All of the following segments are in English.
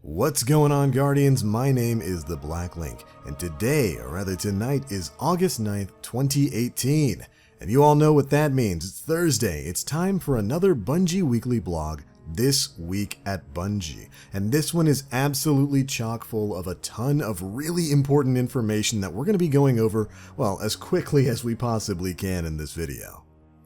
What's going on, Guardians? My name is the Black Link, and today, or rather tonight, is August 9th, 2018. And you all know what that means. It's Thursday. It's time for another Bungie weekly blog, This Week at Bungie. And this one is absolutely chock full of a ton of really important information that we're going to be going over, well, as quickly as we possibly can in this video.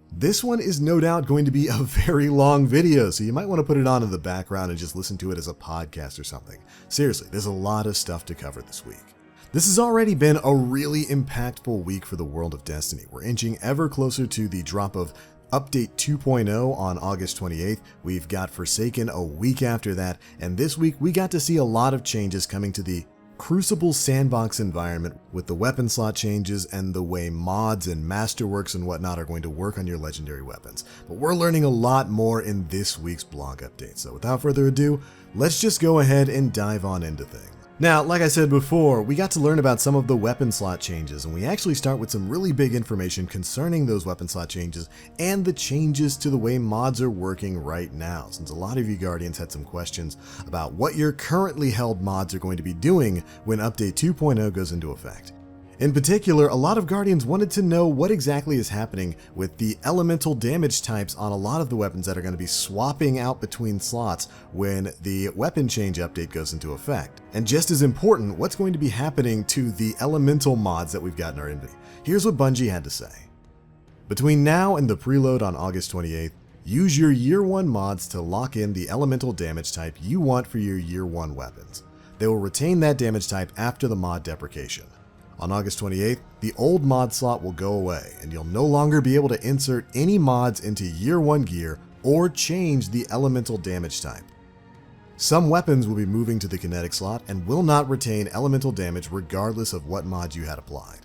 This one is no doubt going to be a very long video, so you might want to put it on in the background and just listen to it as a podcast or something. Seriously, there's a lot of stuff to cover this week. This has already been a really impactful week for the world of Destiny. We're inching ever closer to the drop of Update 2.0 on August 28th. We've got Forsaken a week after that, and this week we got to see a lot of changes coming to the Crucible sandbox environment with the weapon slot changes and the way mods and masterworks and whatnot are going to work on your legendary weapons. But we're learning a lot more in this week's blog update. So without further ado, let's just go ahead and dive on into things. Now, like I said before, we got to learn about some of the weapon slot changes, and we actually start with some really big information concerning those weapon slot changes and the changes to the way mods are working right now, since a lot of you Guardians had some questions about what your currently held mods are going to be doing when Update 2.0 goes into effect. In particular, a lot of Guardians wanted to know what exactly is happening with the elemental damage types on a lot of the weapons that are going to be swapping out between slots when the weapon change update goes into effect. And just as important, what's going to be happening to the elemental mods that we've got in our inventory. Here's what Bungie had to say. Between now and the preload on August 28th, use your Year 1 mods to lock in the elemental damage type you want for your Year 1 weapons. They will retain that damage type after the mod deprecation. On August 28th, the old mod slot will go away, and you'll no longer be able to insert any mods into Year 1 gear or change the elemental damage type. Some weapons will be moving to the kinetic slot and will not retain elemental damage regardless of what mod you had applied.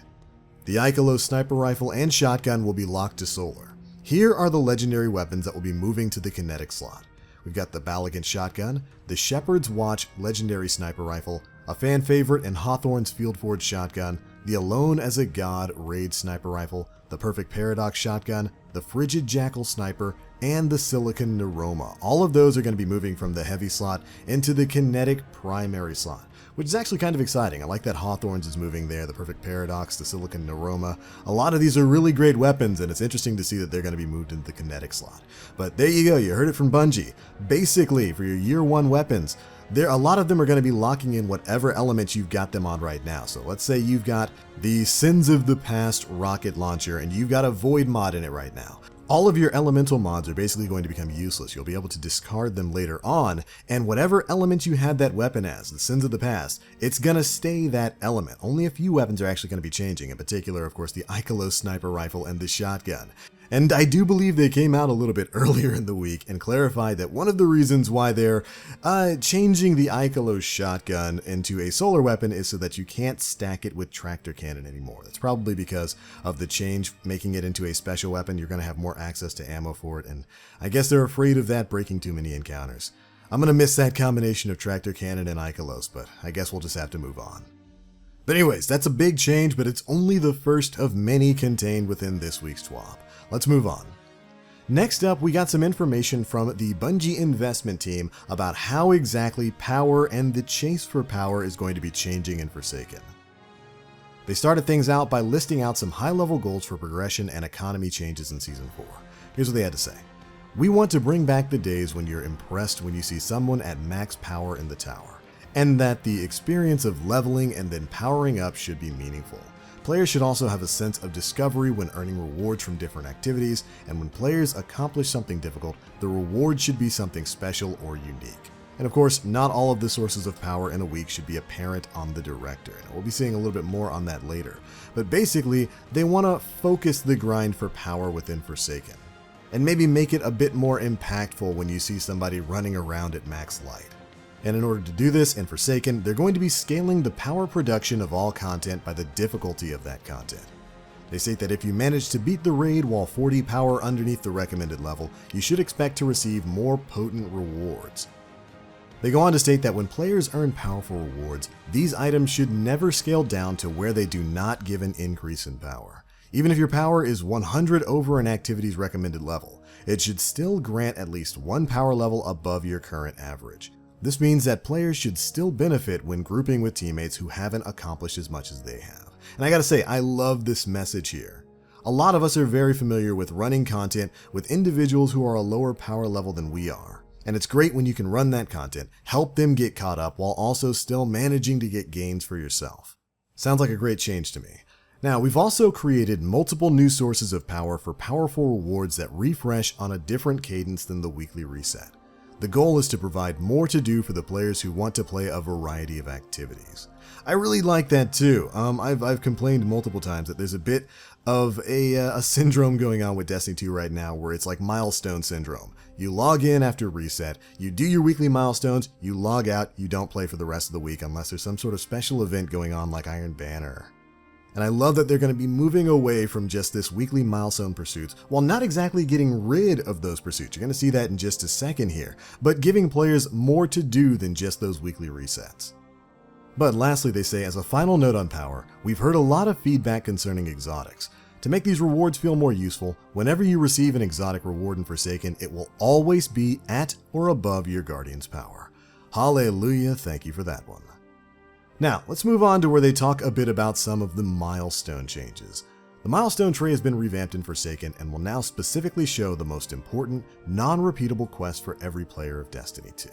The Ikelos sniper rifle and shotgun will be locked to solar. Here are the legendary weapons that will be moving to the kinetic slot. We've got the Balagant shotgun, the Shepherd's Watch legendary sniper rifle, a fan favorite and Hawthorne's Field Forge shotgun, the Alone as a God raid sniper rifle, the Perfect Paradox shotgun, the Frigid Jackal sniper, and the Silicon Neuroma. All of those are going to be moving from the heavy slot into the kinetic primary slot, which is actually kind of exciting. I like that Hawthorne's is moving there, the Perfect Paradox, the Silicon Neuroma. A lot of these are really great weapons, and it's interesting to see that they're going to be moved into the kinetic slot. But there you go, you heard it from Bungie. Basically, for your Year 1 weapons, a lot of them are going to be locking in whatever element you've got them on right now. So let's say you've got the Sins of the Past rocket launcher and you've got a Void mod in it right now. All of your elemental mods are basically going to become useless. You'll be able to discard them later on, and whatever element you had that weapon as, the Sins of the Past, it's going to stay that element. Only a few weapons are actually going to be changing, in particular, of course, the Ikelos sniper rifle and the shotgun. And I do believe they came out a little bit earlier in the week and clarified that one of the reasons why they're changing the Ikelos shotgun into a solar weapon is so that you can't stack it with tractor cannon anymore. That's probably because of the change making it into a special weapon. You're going to have more access to ammo for it, and I guess they're afraid of that breaking too many encounters. I'm going to miss that combination of tractor cannon and Ikelos, but I guess we'll just have to move on. But anyways, that's a big change, but it's only the first of many contained within this week's swap. Let's move on. Next up, we got some information from the Bungie investment team about how exactly power and the chase for power is going to be changing in Forsaken. They started things out by listing out some high-level goals for progression and economy changes in Season 4. Here's what they had to say. We want to bring back the days when you're impressed when you see someone at max power in the tower, and that the experience of leveling and then powering up should be meaningful. Players should also have a sense of discovery when earning rewards from different activities, and when players accomplish something difficult, the reward should be something special or unique. And of course, not all of the sources of power in a week should be apparent on the director, and we'll be seeing a little bit more on that later. But basically, they want to focus the grind for power within Forsaken, and maybe make it a bit more impactful when you see somebody running around at max light. And in order to do this in Forsaken, they're going to be scaling the power production of all content by the difficulty of that content. They state that if you manage to beat the raid while 40 power underneath the recommended level, you should expect to receive more potent rewards. They go on to state that when players earn powerful rewards, these items should never scale down to where they do not give an increase in power. Even if your power is 100 over an activity's recommended level, it should still grant at least one power level above your current average. This means that players should still benefit when grouping with teammates who haven't accomplished as much as they have. And I gotta say, I love this message here. A lot of us are very familiar with running content with individuals who are a lower power level than we are. And it's great when you can run that content, help them get caught up while also still managing to get gains for yourself. Sounds like a great change to me. Now, we've also created multiple new sources of power for powerful rewards that refresh on a different cadence than the weekly reset. The goal is to provide more to do for the players who want to play a variety of activities. I really like that too. I've complained multiple times that there's a bit of a syndrome going on with Destiny 2 right now where it's like milestone syndrome. You log in after reset, you do your weekly milestones, you log out, you don't play for the rest of the week unless there's some sort of special event going on like Iron Banner. And I love that they're going to be moving away from just this weekly milestone pursuits while not exactly getting rid of those pursuits. You're going to see that in just a second here, but giving players more to do than just those weekly resets. But lastly, they say, as a final note on power, we've heard a lot of feedback concerning exotics. To make these rewards feel more useful, whenever you receive an exotic reward in Forsaken, it will always be at or above your Guardian's power. Hallelujah, thank you for that one. Now, let's move on to where they talk a bit about some of the milestone changes. The milestone tree has been revamped in Forsaken and will now specifically show the most important, non-repeatable quests for every player of Destiny 2.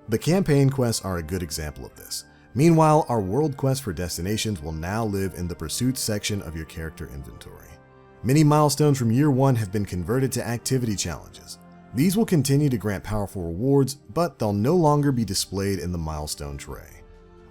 The campaign quests are a good example of this. Meanwhile, our world quests for destinations will now live in the pursuits section of your character inventory. Many milestones from year 1 have been converted to activity challenges. These will continue to grant powerful rewards, but they'll no longer be displayed in the milestone tray.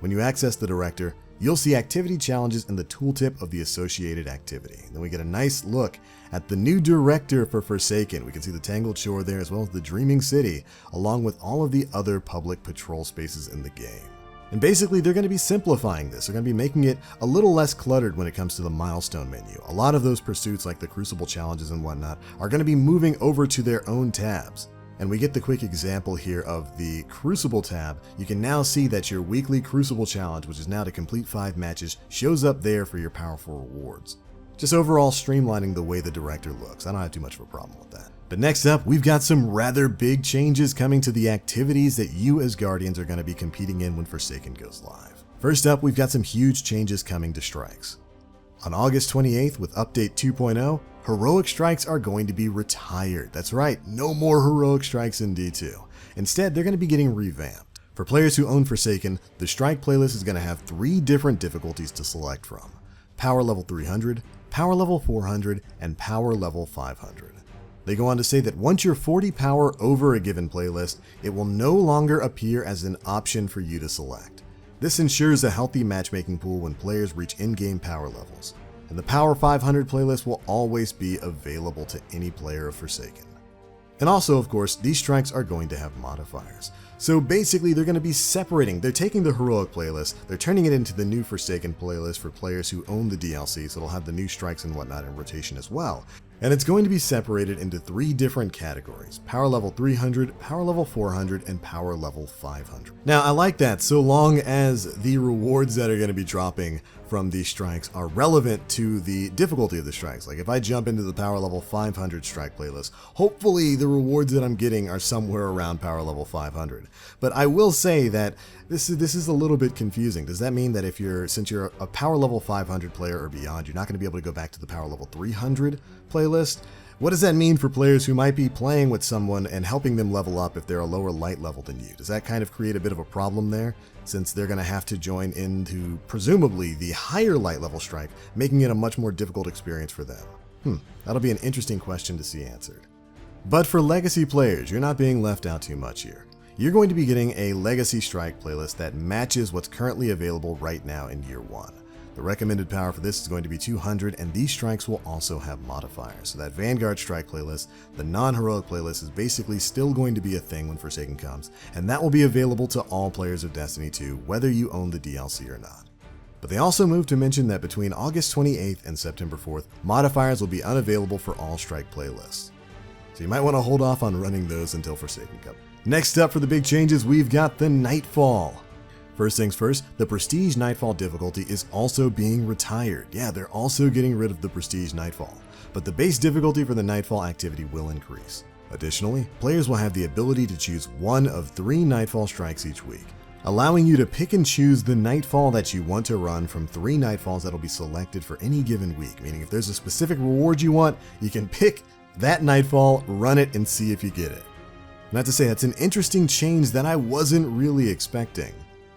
When you access the director, you'll see activity challenges in the tooltip of the associated activity. Then we get a nice look at the new director for Forsaken. We can see the Tangled Shore there as well as the Dreaming City, along with all of the other public patrol spaces in the game. And basically, they're going to be simplifying this. They're going to be making it a little less cluttered when it comes to the milestone menu. A lot of those pursuits, like the Crucible challenges and whatnot, are going to be moving over to their own tabs. And we get the quick example here of the Crucible tab. You can now see that your weekly Crucible challenge, which is now to complete 5 matches, shows up there for your powerful rewards. Just overall streamlining the way the director looks. I don't have too much of a problem with that. But next up, we've got some rather big changes coming to the activities that you as Guardians are going to be competing in when Forsaken goes live. First up, we've got some huge changes coming to strikes. On August 28th, with Update 2.0, heroic strikes are going to be retired. That's right, no more heroic strikes in D2. Instead, they're going to be getting revamped. For players who own Forsaken, the strike playlist is going to have 3 different difficulties to select from: Power Level 300, Power Level 400, and Power Level 500. They go on to say that once you're 40 power over a given playlist, it will no longer appear as an option for you to select. This ensures a healthy matchmaking pool when players reach in-game power levels, and the Power 500 playlist will always be available to any player of Forsaken. And also, of course, these strikes are going to have modifiers. So basically, they're going to be separating. They're taking the heroic playlist, they're turning it into the new Forsaken playlist for players who own the DLC, so it'll have the new strikes and whatnot in rotation as well. And it's going to be separated into 3 different categories: Power Level 300, Power Level 400, and Power Level 500. Now, I like that so long as the rewards that are going to be dropping from these strikes are relevant to the difficulty of the strikes. Like if I jump into the Power Level 500 strike playlist, hopefully the rewards that I'm getting are somewhere around Power Level 500. But I will say that this is a little bit confusing. Does that mean that since you're a Power Level 500 player or beyond, you're not going to be able to go back to the Power Level 300 playlist? What does that mean for players who might be playing with someone and helping them level up if they're a lower light level than you? Does that kind of create a bit of a problem there, since they're going to have to join into presumably the higher light level strike, making it a much more difficult experience for them? That'll be an interesting question to see answered. But for legacy players, you're not being left out too much here. You're going to be getting a legacy strike playlist that matches what's currently available right now in year 1. The recommended power for this is going to be 200, and these strikes will also have modifiers. So that Vanguard strike playlist, the non-heroic playlist, is basically still going to be a thing when Forsaken comes, and that will be available to all players of Destiny 2, whether you own the DLC or not. But they also moved to mention that between August 28th and September 4th, modifiers will be unavailable for all strike playlists. So you might want to hold off on running those until Forsaken comes. Next up for the big changes, we've got the Nightfall. First things first, the Prestige Nightfall difficulty is also being retired. Yeah, they're also getting rid of the Prestige Nightfall, but the base difficulty for the Nightfall activity will increase. Additionally, players will have the ability to choose one of 3 Nightfall strikes each week, allowing you to pick and choose the Nightfall that you want to run from 3 Nightfalls that will be selected for any given week, meaning if there's a specific reward you want, you can pick that Nightfall, run it, and see if you get it. Not to say that's an interesting change that I wasn't really expecting.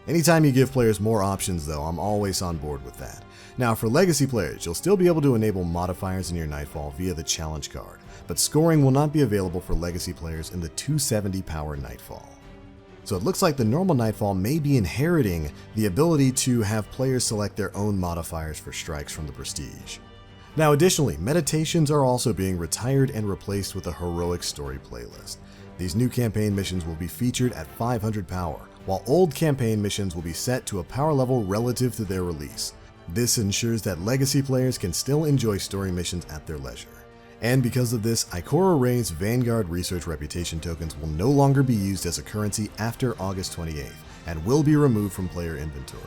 Anytime you give players more options though, I'm always on board with that. Now for Legacy players, you'll still be able to enable modifiers in your Nightfall via the challenge card, but scoring will not be available for Legacy players in the 270 power Nightfall. So it looks like the normal Nightfall may be inheriting the ability to have players select their own modifiers for strikes from the Prestige. Now additionally, meditations are also being retired and replaced with a heroic story playlist. These new campaign missions will be featured at 500 power, while old campaign missions will be set to a power level relative to their release. This ensures that Legacy players can still enjoy story missions at their leisure. And because of this, Ikora Ray's Vanguard Research Reputation tokens will no longer be used as a currency after August 28th, and will be removed from player inventory.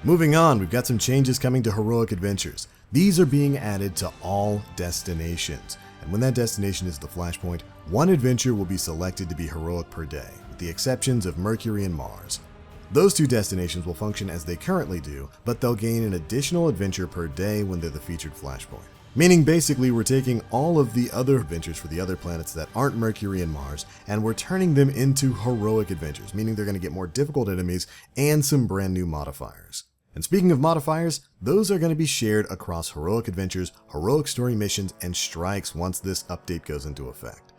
Moving on, we've got some changes coming to Heroic Adventures. These are being added to all destinations, and when that destination is the flashpoint, 1 adventure will be selected to be heroic per day, with the exceptions of Mercury and Mars. Those 2 destinations will function as they currently do, but they'll gain an additional adventure per day when they're the featured flashpoint. Meaning basically we're taking all of the other adventures for the other planets that aren't Mercury and Mars, and we're turning them into heroic adventures, meaning they're going to get more difficult enemies and some brand new modifiers. And speaking of modifiers, those are going to be shared across heroic adventures, heroic story missions, and strikes once this update goes into effect.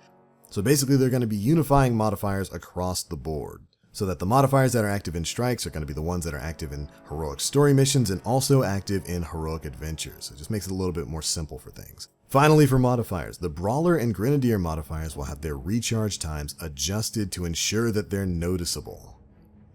So basically they're going to be unifying modifiers across the board, so that the modifiers that are active in strikes are going to be the ones that are active in heroic story missions and also active in heroic adventures. It just makes it a little bit more simple for things. Finally, for modifiers, the Brawler and Grenadier modifiers will have their recharge times adjusted to ensure that they're noticeable.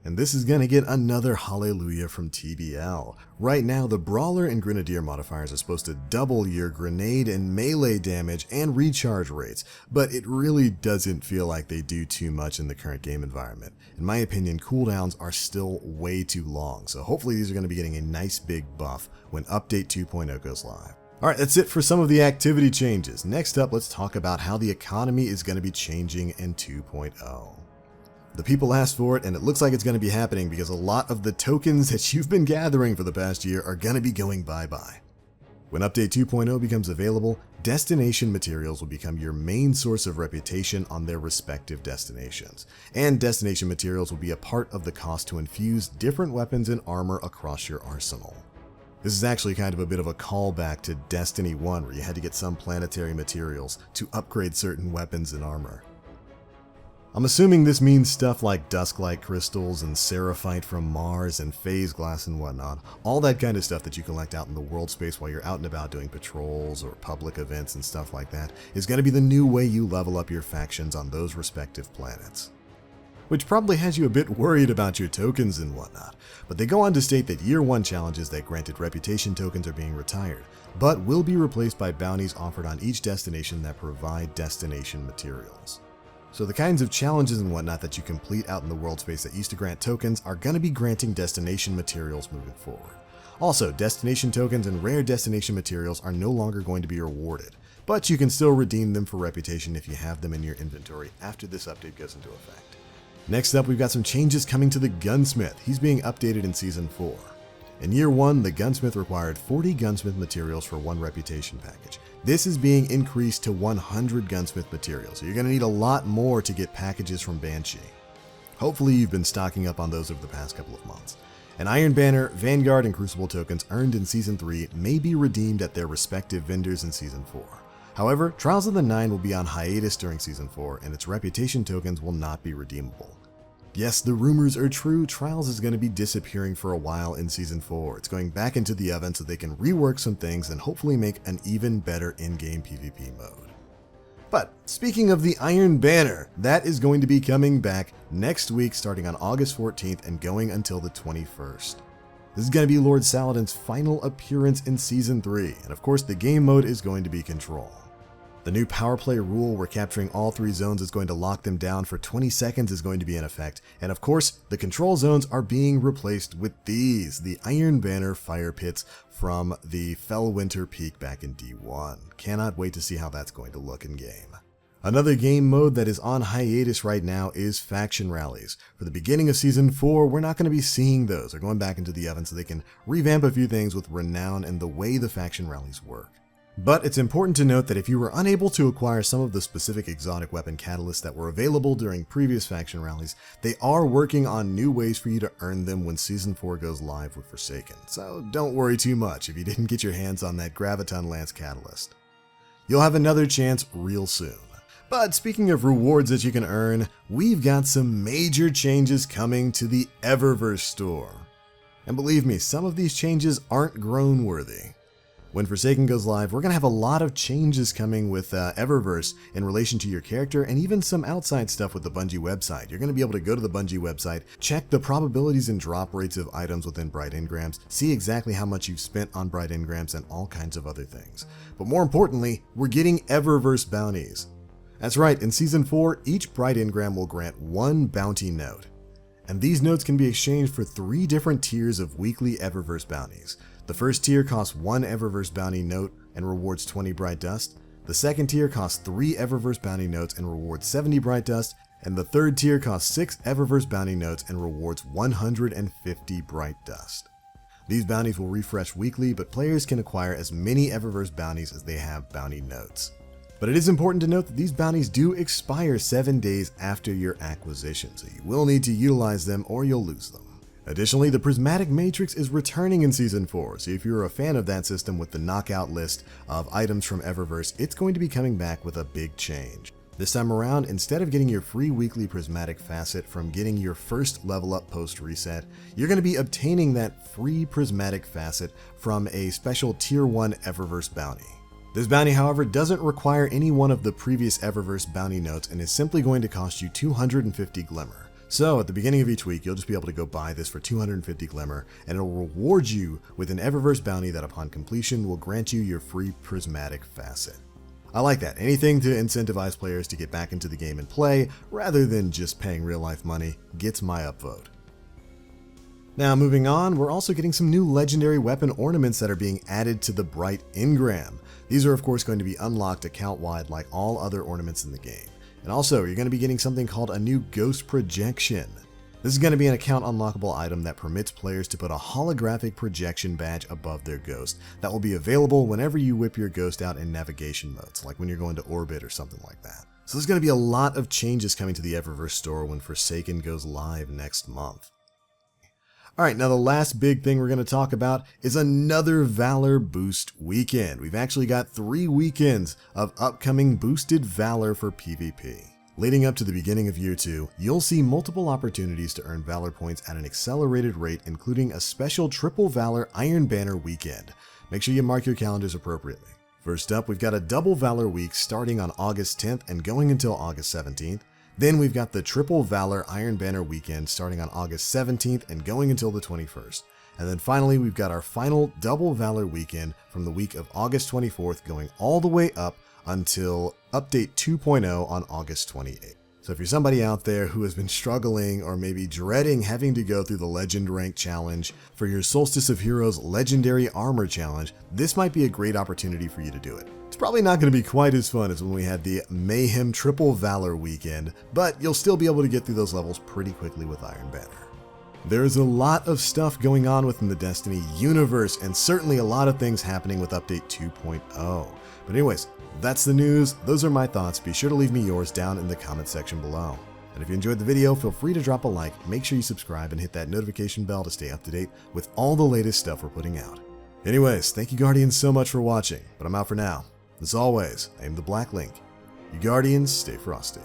And this is going to get another hallelujah from TBL. Right now, the Brawler and Grenadier modifiers are supposed to double your grenade and melee damage and recharge rates, but it really doesn't feel like they do too much in the current game environment. In my opinion, cooldowns are still way too long, so hopefully these are going to be getting a nice big buff when Update 2.0 goes live. Alright, that's it for some of the activity changes. Next up, let's talk about how the economy is going to be changing in 2.0. The people asked for it, and it looks like it's going to be happening because a lot of the tokens that you've been gathering for the past year are going to be going bye-bye. When Update 2.0 becomes available, destination materials will become your main source of reputation on their respective destinations, and destination materials will be a part of the cost to infuse different weapons and armor across your arsenal. This is actually kind of a bit of a callback to Destiny 1, where you had to get some planetary materials to upgrade certain weapons and armor. I'm assuming this means stuff like Dusklight crystals and Seraphite from Mars and Phase Glass and whatnot, all that kind of stuff that you collect out in the world space while you're out and about doing patrols or public events and stuff like that is going to be the new way you level up your factions on those respective planets. Which probably has you a bit worried about your tokens and whatnot, but they go on to state that Year 1 challenges that granted reputation tokens are being retired, but will be replaced by bounties offered on each destination that provide destination materials. So the kinds of challenges and whatnot that you complete out in the world space that used to grant tokens are going to be granting destination materials moving forward. Also, destination tokens and rare destination materials are no longer going to be rewarded, but you can still redeem them for reputation if you have them in your inventory after this update goes into effect. Next up, we've got some changes coming to the Gunsmith. He's being updated in Season 4. In Year 1, the Gunsmith required 40 Gunsmith materials for 1 reputation package. This is being increased to 100 Gunsmith materials, so you're going to need a lot more to get packages from Banshee. Hopefully you've been stocking up on those over the past couple of months. And Iron Banner, Vanguard, and Crucible tokens earned in Season 3 may be redeemed at their respective vendors in Season 4. However, Trials of the Nine will be on hiatus during Season 4, and its reputation tokens will not be redeemable. Yes, the rumors are true, Trials is going to be disappearing for a while in Season 4. It's going back into the oven so they can rework some things and hopefully make an even better in-game PvP mode. But speaking of the Iron Banner, that is going to be coming back next week starting on August 14th and going until the 21st. This is going to be Lord Saladin's final appearance in Season 3, and of course the game mode is going to be Control. The new power play rule where capturing all 3 zones is going to lock them down for 20 seconds is going to be in effect, and of course, the control zones are being replaced with these, the Iron Banner fire pits from the Fellwinter Peak back in D1. Cannot wait to see how that's going to look in game. Another game mode that is on hiatus right now is faction rallies. For the beginning of Season 4, we're not going to be seeing those. They're going back into the oven so they can revamp a few things with Renown and the way the faction rallies work. But it's important to note that if you were unable to acquire some of the specific exotic weapon catalysts that were available during previous faction rallies, they are working on new ways for you to earn them when Season 4 goes live with Forsaken. So don't worry too much if you didn't get your hands on that Graviton Lance catalyst. You'll have another chance real soon. But speaking of rewards that you can earn, we've got some major changes coming to the Eververse store. And believe me, some of these changes aren't groan-worthy. When Forsaken goes live, we're going to have a lot of changes coming with Eververse in relation to your character and even some outside stuff with the Bungie website. You're going to be able to go to the Bungie website, check the probabilities and drop rates of items within Bright Engrams, see exactly how much you've spent on Bright Engrams and all kinds of other things. But more importantly, we're getting Eververse Bounties. That's right, in Season 4, each Bright Engram will grant 1 bounty note. And these notes can be exchanged for 3 different tiers of weekly Eververse Bounties. The first tier costs 1 Eververse Bounty note and rewards 20 Bright Dust. The second tier costs 3 Eververse Bounty notes and rewards 70 Bright Dust. And the third tier costs 6 Eververse Bounty notes and rewards 150 Bright Dust. These bounties will refresh weekly, but players can acquire as many Eververse Bounties as they have bounty notes. But it is important to note that these bounties do expire 7 days after your acquisition, so you will need to utilize them or you'll lose them. Additionally, the Prismatic Matrix is returning in Season 4, so if you're a fan of that system with the knockout list of items from Eververse, it's going to be coming back with a big change. This time around, instead of getting your free weekly Prismatic Facet from getting your first level up post reset, you're going to be obtaining that free Prismatic Facet from a special Tier 1 Eververse bounty. This bounty, however, doesn't require any one of the previous Eververse bounty notes and is simply going to cost you 250 Glimmer. So at the beginning of each week, you'll just be able to go buy this for 250 Glimmer, and it'll reward you with an Eververse bounty that upon completion will grant you your free Prismatic Facet. I like that. Anything to incentivize players to get back into the game and play, rather than just paying real life money, gets my upvote. Now moving on, we're also getting some new legendary weapon ornaments that are being added to the Bright Engram. These are of course going to be unlocked account-wide like all other ornaments in the game. And also, you're going to be getting something called a new Ghost Projection. This is going to be an account unlockable item that permits players to put a holographic projection badge above their ghost that will be available whenever you whip your ghost out in navigation modes, like when you're going to orbit or something like that. So there's going to be a lot of changes coming to the Eververse store when Forsaken goes live next month. Alright, now the last big thing we're going to talk about is another Valor Boost weekend. We've actually got 3 weekends of upcoming boosted Valor for PvP. Leading up to the beginning of Year 2, you'll see multiple opportunities to earn Valor points at an accelerated rate, including a special Triple Valor Iron Banner weekend. Make sure you mark your calendars appropriately. First up, we've got a Double Valor week starting on August 10th and going until August 17th. Then we've got the Triple Valor Iron Banner weekend starting on August 17th and going until the 21st. And then finally, we've got our final Double Valor weekend from the week of August 24th going all the way up until Update 2.0 on August 28th. So if you're somebody out there who has been struggling or maybe dreading having to go through the Legend Rank Challenge for your Solstice of Heroes Legendary Armor Challenge, this might be a great opportunity for you to do it. It's probably not going to be quite as fun as when we had the Mayhem Triple Valor weekend, but you'll still be able to get through those levels pretty quickly with Iron Banner. There's a lot of stuff going on within the Destiny universe, and certainly a lot of things happening with Update 2.0. But anyways, that's the news. Those are my thoughts. Be sure to leave me yours down in the comment section below. And if you enjoyed the video, feel free to drop a like, make sure you subscribe, and hit that notification bell to stay up to date with all the latest stuff we're putting out. Anyways, thank you Guardians so much for watching, but I'm out for now. As always, I am the Black Link. You Guardians, stay frosty.